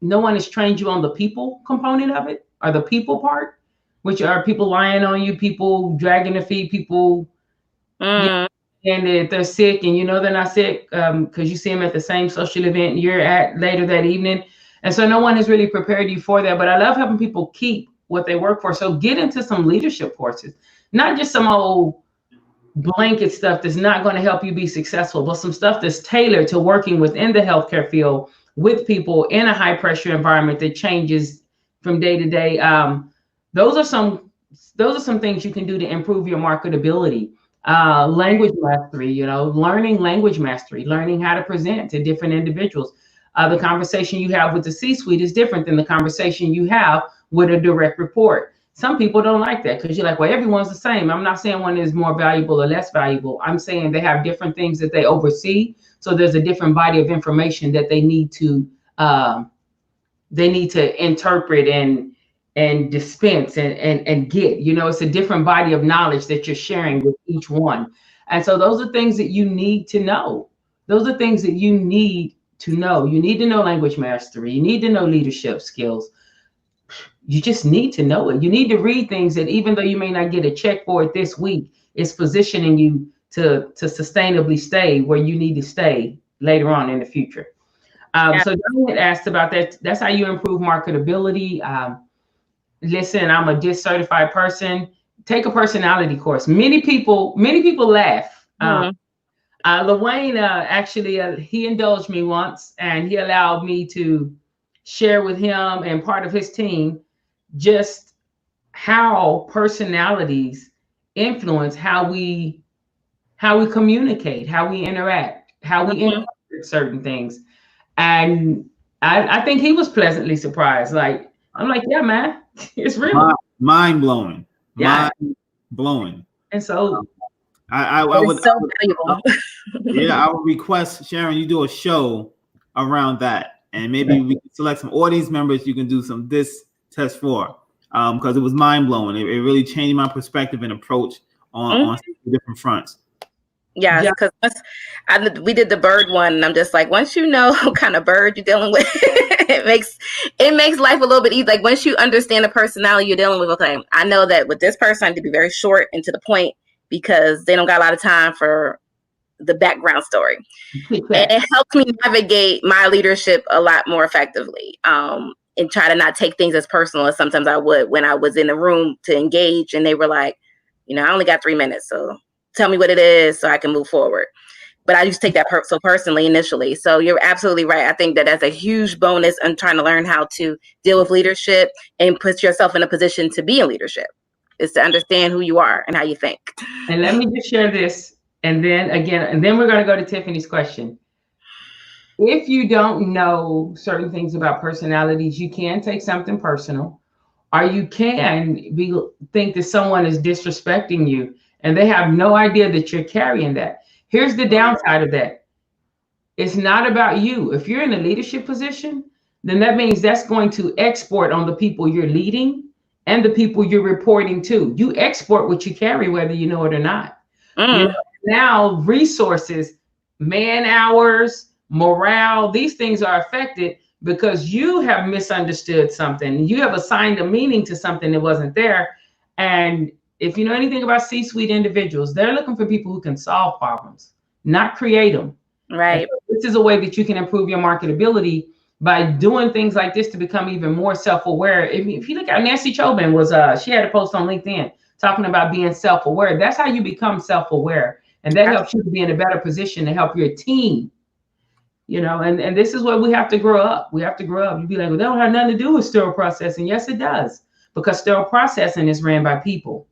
no one has trained you on the people component of it, or the people part, which are people lying on you, people dragging their feet, people, and if they're sick and they're not sick because you see them at the same social event you're at later that evening. And so no one has really prepared you for that. But I love helping people keep what they work for. So get into some leadership courses, not just some old blanket stuff that's not going to help you be successful, but some stuff that's tailored to working within the healthcare field with people in a high pressure environment that changes from day to day. Those are some things you can do to improve your marketability. Language mastery, learning language mastery, learning how to present to different individuals. The conversation you have with the C-suite is different than the conversation you have with a direct report. Some people don't like that because you're like, well, everyone's the same. I'm not saying one is more valuable or less valuable. I'm saying they have different things that they oversee. So there's a different body of information that they need to they need to interpret and dispense and get. It's a different body of knowledge that you're sharing with each one. And so those are things that you need to know. Those are things that you need to know. You need to know language mastery. You need to know leadership skills. You just need to know it. You need to read things that even though you may not get a check for it this week, it's positioning you to sustainably stay where you need to stay later on in the future. So Diane asked about that. That's how you improve marketability. Listen, I'm a DIS certified person. Take a personality course. Many people laugh. LaWayne actually he indulged me once, and he allowed me to share with him and part of his team just how personalities influence how we communicate, how we interact, how we interpret certain things. And I think he was pleasantly surprised. Like, I'm like, yeah, man, it's real. Mind blowing. Yeah. Mind blowing. And so I would, so valuable. I would request, Sharon, you do a show around that, and maybe we can select some audience members you can do some DIS test for, because it was mind blowing. It really changed my perspective and approach on different fronts. Yeah, because we did the bird one, and I'm just like, once you know what kind of bird you're dealing with, it makes life a little bit easier. Like, once you understand the personality you're dealing with, okay, I know that with this person I need to be very short and to the point because they don't got a lot of time for the background story. And it helps me navigate my leadership a lot more effectively, and try to not take things as personal as sometimes I would when I was in the room to engage and they were like, I only got 3 minutes, so tell me what it is so I can move forward. But I used to take that so personally initially. So you're absolutely right. I think that that's a huge bonus in trying to learn how to deal with leadership and put yourself in a position to be in leadership, is to understand who you are and how you think. And let me just share this. And then we're going to go to Tiffany's question. If you don't know certain things about personalities, you can take something personal, or you can think that someone is disrespecting you and they have no idea that you're carrying that. Here's the downside of that. It's not about you. If you're in a leadership position, then that means that's going to export on the people you're leading and the people you're reporting to. You export what you carry, whether you know it or not. Now resources, man hours, morale, these things are affected because you have misunderstood something. You have assigned a meaning to something that wasn't there. And if you know anything about C-suite individuals, they're looking for people who can solve problems, not create them. Right. So this is a way that you can improve your marketability by doing things like this to become even more self-aware. If you look at Nancy Chobin she had a post on LinkedIn talking about being self-aware. That's how you become self-aware. And that helps you to be in a better position to help your team. And this is where we have to grow up. We have to grow up. You'd be like, well, that don't have nothing to do with sterile processing. Yes, it does. Because sterile processing is ran by people.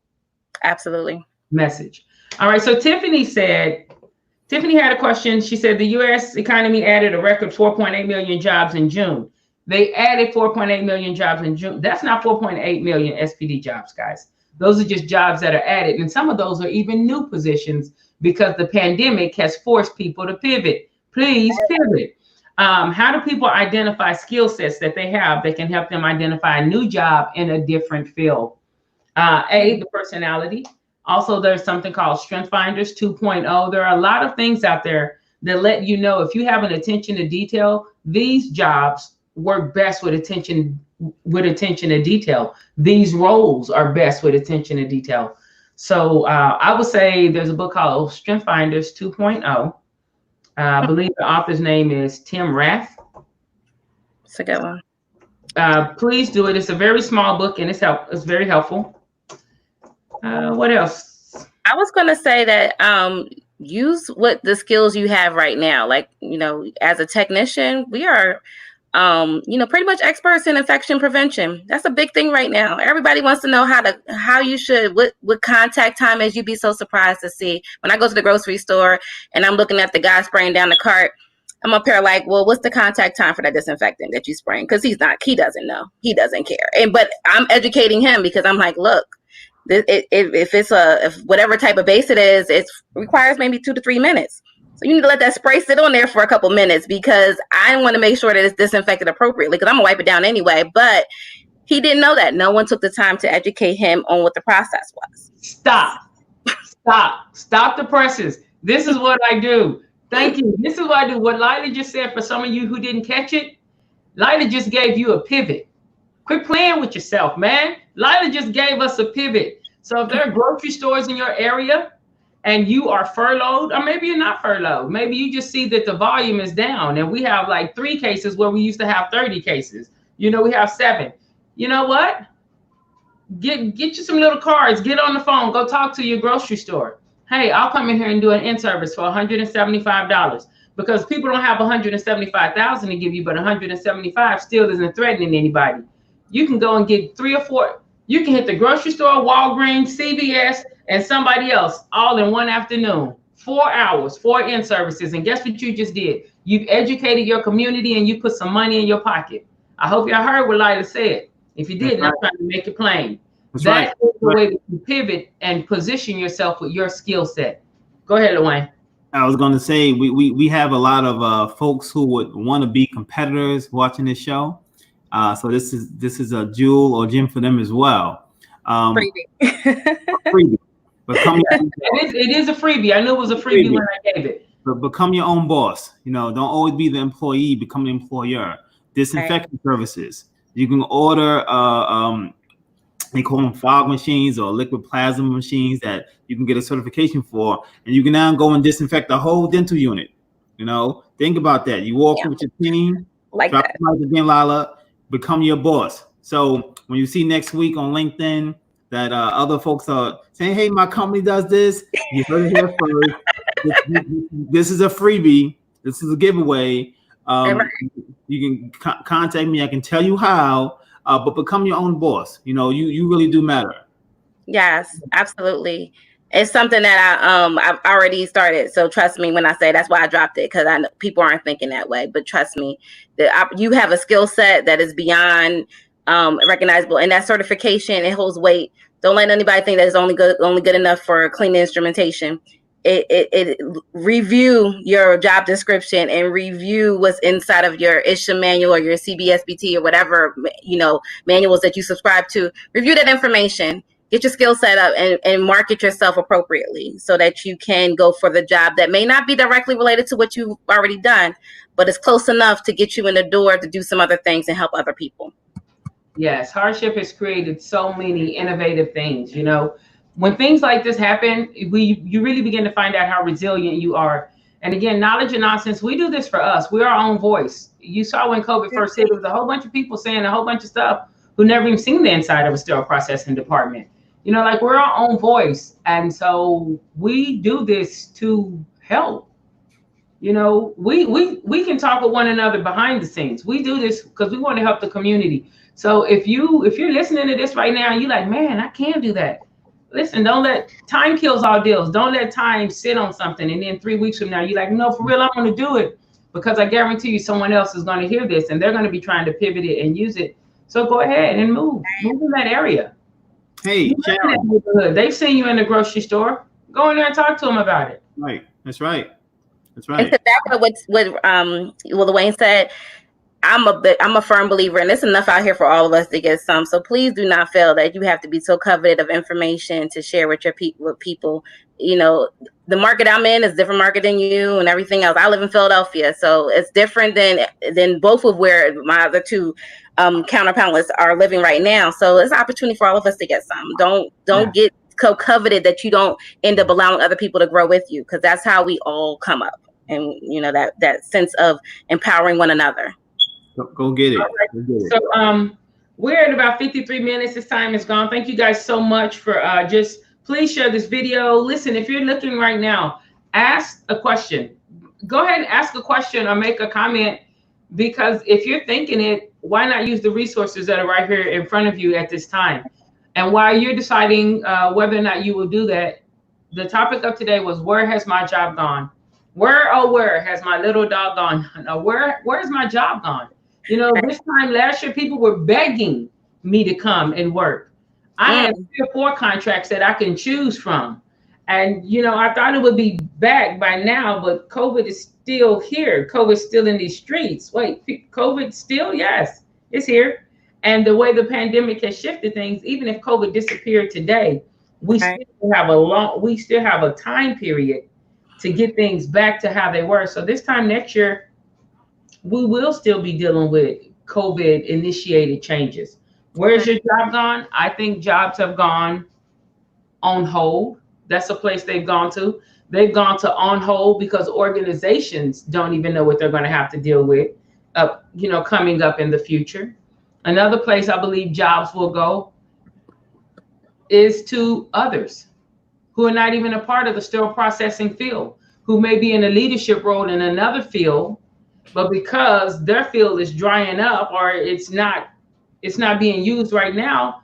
Absolutely. Message. All right. So Tiffany had a question. She said the U.S. economy added a record 4.8 million jobs in June. They added 4.8 million jobs in June. That's not 4.8 million SPD jobs, guys. Those are just jobs that are added. And some of those are even new positions because the pandemic has forced people to pivot. Please pivot. How do people identify skill sets that they have that can help them identify a new job in a different field? The personality. Also, there's something called Strength Finders 2.0. There are a lot of things out there that let you know if you have an attention to detail, these jobs work best with attention to detail. These roles are best with attention to detail. So I would say there's a book called Strength Finders 2.0. I believe the author's name is Tim Rath. It's a good one. Please do it. It's a very small book and it's very helpful. What else? I was going to say that use what the skills you have right now. Like, as a technician, we are, pretty much experts in infection prevention. That's a big thing right now. Everybody wants to know what contact time is. You'd be so surprised to see when I go to the grocery store and I'm looking at the guy spraying down the cart. I'm up here like, well, what's the contact time for that disinfectant that you spraying? Because he doesn't know. He doesn't care. But I'm educating him because I'm like, look, if whatever type of base it is, it requires maybe 2 to 3 minutes. So you need to let that spray sit on there for a couple minutes because I want to make sure that it's disinfected appropriately because I'm gonna wipe it down anyway. But he didn't know that. No one took the time to educate him on what the process was. Stop the presses. This is what I do. Thank you. This is what I do. What Lila just said, for some of you who didn't catch it, Lila just gave you a pivot. Quit playing with yourself, man. Lila just gave us a pivot. So if there are grocery stores in your area and you are furloughed, or maybe you're not furloughed, maybe you just see that the volume is down and we have like 3 cases where we used to have 30 cases. You know, we have 7. You know what? Get you some little cards, get on the phone, go talk to your grocery store. Hey, I'll come in here and do an in-service for $175 because people don't have $175,000 to give you, but $175 still isn't threatening anybody. You can go and get 3 or 4. You can hit the grocery store, Walgreens, CVS, and somebody else all in one afternoon. 4 hours, 4 in-services. And guess what you just did? You've educated your community and you put some money in your pocket. I hope y'all heard what Lila said. If you didn't, I'm trying to make it plain. That's the way that you pivot and position yourself with your skill set. Go ahead, Luane. I was going to say we have a lot of folks who would want to be competitors watching this show. So this is a jewel or gem for them as well. Freebie. Freebie. It is a freebie. I knew it was a freebie when I gave it. But become your own boss. You know, don't always be the employee. Become the employer. Disinfecting services. You can order. They call them fog machines or liquid plasma machines that you can get a certification for, and you can now go and disinfect the whole dental unit. You know, think about that. You walk with your team, drop the mic again, Lila, become your boss. So when you see next week on LinkedIn that other folks are saying, "Hey, my company does this," you heard it here first. This is a freebie. This is a giveaway. You can contact me. I can tell you how. But become your own boss. You know, you really do matter. Yes, absolutely. It's something that I've already started. So trust me when I say that's why I dropped it, because I know people aren't thinking that way. But trust me, that you have a skill set that is beyond recognizable, and that certification, it holds weight. Don't let anybody think that it's only good enough for clean instrumentation. It review your job description and review what's inside of your ISHA manual or your CBSBT or whatever, you know, manuals that you subscribe to. Review that information, get your skill set up, and market yourself appropriately so that you can go for the job that may not be directly related to what you've already done, but it's close enough to get you in the door to do some other things and help other people. Yes, hardship has created so many innovative things, you know. When things like this happen, you really begin to find out how resilient you are. And again, knowledge and nonsense, we do this for us. We're our own voice. You saw when COVID first hit, there was a whole bunch of people saying a whole bunch of stuff who never even seen the inside of a sterile processing department. You know, like, we're our own voice. And so we do this to help. You know, we can talk with one another behind the scenes. We do this because we want to help the community. So if you're listening to this right now, and you're like, man, I can't do that. Listen, don't let time kills all deals. Don't let time sit on something. And then 3 weeks from now, you're like, no, for real, I'm going to do it, because I guarantee you someone else is going to hear this and they're going to be trying to pivot it and use it. So go ahead and move in that area. Hey, Sharon, they've seen you in the grocery store. Go in there and talk to them about it. Right. That's right. That's And right. to back up what Wayne said, I'm a firm believer, and it's enough out here for all of us to get some. So please do not feel that you have to be so coveted of information to share with your people. You know, the market I'm in is different market than you and everything else. I live in Philadelphia, so it's different than both of where my other 2 counterparts are living right now. So it's an opportunity for all of us to get some. Don't get so coveted that you don't end up allowing other people to grow with you, because that's how we all come up. And you know, that sense of empowering one another. Go get it. Right. Go get it. So we're at about 53 minutes. This time is gone. Thank you guys so much for just please share this video. Listen, if you're looking right now, ask a question. Go ahead and ask a question or make a comment, because if you're thinking it, why not use the resources that are right here in front of you at this time? And while you're deciding whether or not you will do that, the topic of today was, where has my job gone? Where has my little dog gone? Where's my job gone? You know, this time last year, people were begging me to come and work. I had 3 or 4 contracts that I can choose from. And I thought it would be back by now, but COVID is still here. COVID's still in these streets. Wait, COVID still? Yes, it's here. And the way the pandemic has shifted things, even if COVID disappeared today, we Right. still have a time period to get things back to how they were. So this time next year, we will still be dealing with COVID initiated changes. Where's your job gone? I think jobs have gone on hold. That's a place they've gone to. They've gone to on hold because organizations don't even know what they're going to have to deal with coming up in the future. Another place I believe jobs will go is to others who are not even a part of the sterile processing field, who may be in a leadership role in another field, but because their field is drying up or it's not being used right now,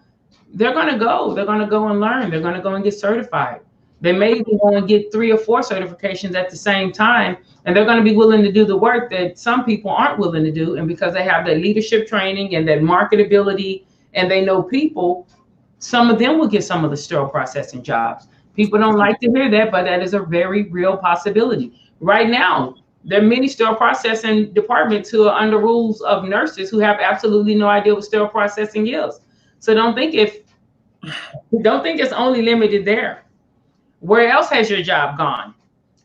they're going to go. They're going to go and learn. They're going to go and get certified. They may even go and get 3 or 4 certifications at the same time, and they're going to be willing to do the work that some people aren't willing to do. And because they have that leadership training and that marketability and they know people, some of them will get some of the sterile processing jobs. People don't like to hear that, but that is a very real possibility. Right now, there are many sterile processing departments who are under rules of nurses who have absolutely no idea what sterile processing is. So don't think it's only limited there. Where else has your job gone?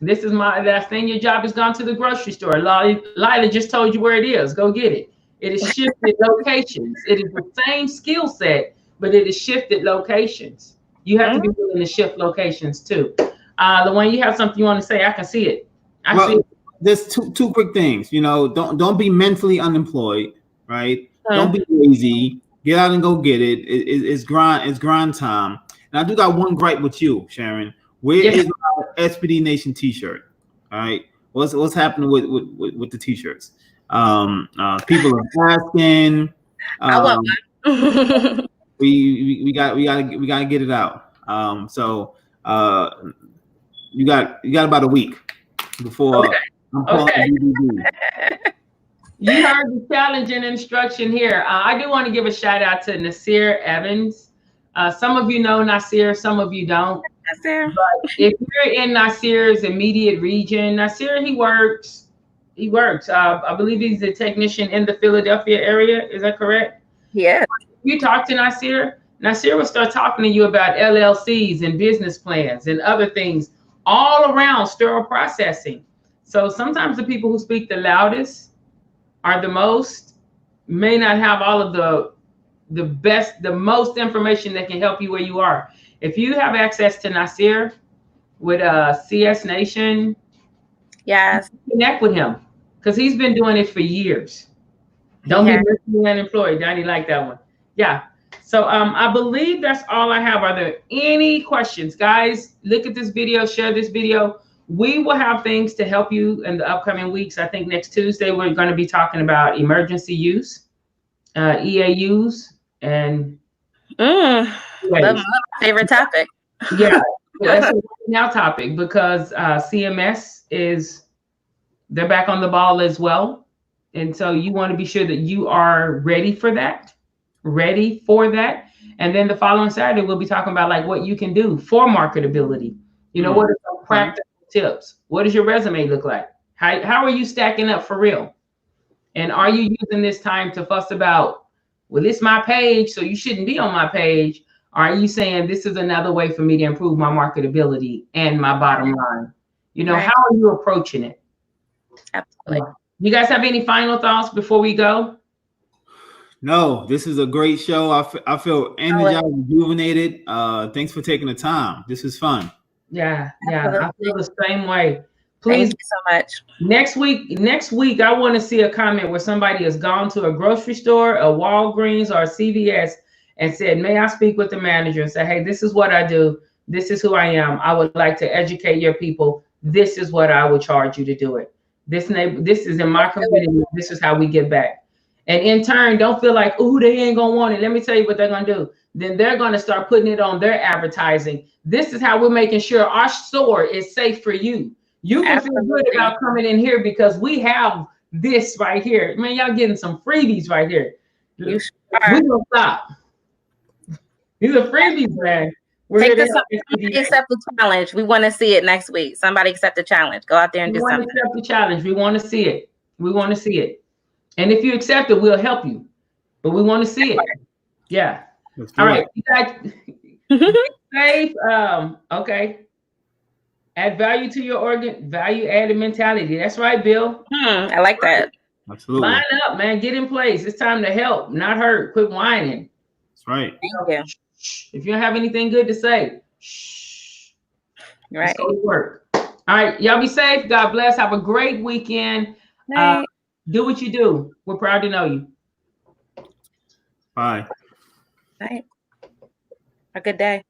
This is my last thing. Your job has gone to the grocery store. Lila just told you where it is. Go get it. It is shifted locations. It is the same skill set, but it is shifted locations. You have to be willing to shift locations too. The one you have something you want to say, I can see it. I see it. There's two quick things. Don't be mentally unemployed, right? Don't be lazy. Get out and go get it. It's grind time. And I do got one gripe with you, Sharon. Where is our SPD Nation T-shirt? All right, what's happening with the T-shirts? People are asking. I want one. we gotta get it out. So you got about a week before. Okay. Okay. You heard the challenge and instruction here. I do want to give a shout out to Nasir Evans. Some of you know Nasir, some of you don't. Nasir. But if you're in Nasir's immediate region, Nasir, he works. I believe he's a technician in the Philadelphia area. Is that correct? Yeah. You talk to Nasir will start talking to you about LLCs and business plans and other things all around sterile processing. So sometimes the people who speak the loudest are the most, may not have all of the most information that can help you where you are. If you have access to Nasir with CS Nation, yes, connect with him because he's been doing it for years. Don't be mentally unemployed. Danny like that one. Yeah. So I believe that's all I have. Are there any questions? Guys, look at this video, share this video. We will have things to help you in the upcoming weeks. I think next Tuesday, we're going to be talking about emergency use, EAUs, and that's my favorite topic. Yeah, that's a now topic because CMS they're back on the ball as well. And so you want to be sure that you are ready for that. And then the following Saturday, we'll be talking about like what you can do for marketability. What are some practical tips? What does your resume look like? How are you stacking up for real? And are you using this time to fuss about, well, it's my page, so you shouldn't be on my page? Or are you saying this is another way for me to improve my marketability and my bottom line? How are you approaching it? Absolutely. You guys have any final thoughts before we go? No, this is a great show. I feel energized, rejuvenated. Thanks for taking the time. This is fun. Yeah, I feel the same way. Please, thank you so much. Next week, I want to see a comment where somebody has gone to a grocery store, a Walgreens, or a CVS and said, may I speak with the manager and say, hey, this is what I do. This is who I am. I would like to educate your people. This is what I would charge you to do it. This is in my community. This is how we get back. And in turn, don't feel like, oh, they ain't going to want it. Let me tell you what they're going to do. Then they're going to start putting it on their advertising. This is how we're making sure our store is safe for you. You can feel good about coming in here because we have this right here. Man, y'all getting some freebies right here. We don't stop. These are freebies, man. We're Take here this. to help Somebody accept the challenge. We want to see it next week. Somebody accept the challenge. Go out there and We do want to something. accept the challenge. We want to see it. We want to see it. And if you accept it, we'll help you. But we want to see it. Yeah. All right. You guys safe. Okay. Add value to your organ, value added mentality. That's right, Bill. I like that. Absolutely. Line up, man. Get in place. It's time to help, not hurt. Quit whining. That's right. Thank you. If you don't have anything good to say, Right. go to work. All right. Y'all be safe. God bless. Have a great weekend. Right. Do what you do. We're proud to know you. Bye. Right. A good day.